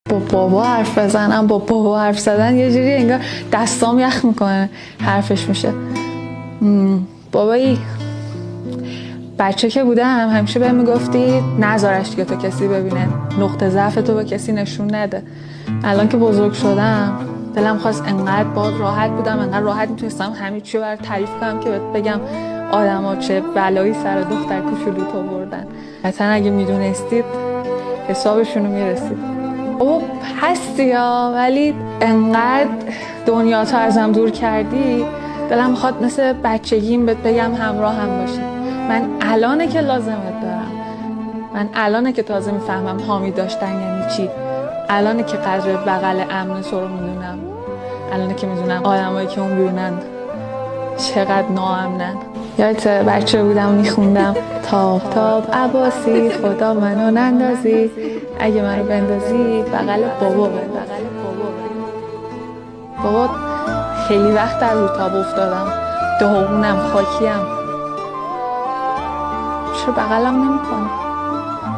با بابا حرف بزنم، با بابا حرف زدن یه جوری انگار دستام یخ میکنه حرفش میشه. بابایی بچه که بودم همیشه بهم میگفتی نذارش دیگه تا کسی ببینه، نقطه ضعف تو به کسی نشون نده. الان که بزرگ شدم دلم خواست انقدر باد راحت بودم، انقدر راحت میتونستم همه چی رو برات تعریف کنم که بهت بگم آدما چه بلایی سر دختر کوچولو تو بردن. حتما اگه میدونستید حسابشونو میرسید. او هستی یا ولی انقدر دنیا تو ازم دور کردی، دلم میخواد مثل بچگیم بهت بگم همراه هم باشی. من الانه که لازمت دارم، من الانه که تازه میفهمم حامی داشتن یعنی چی، الانه که قدر بغل امن تو رو میدونم، الانه که میدونم آدمایی که اون بیرونن چقدر ناامنن. یادت بچه بودم میخوندم تاب تاب عباسی خدا منو نندازی، اگه منو بندازی بغل بابا بنداز. بابا خیلی وقت در رو تاب افتادم، دهقونم خاکیم، چرا بغلم نمیکنی؟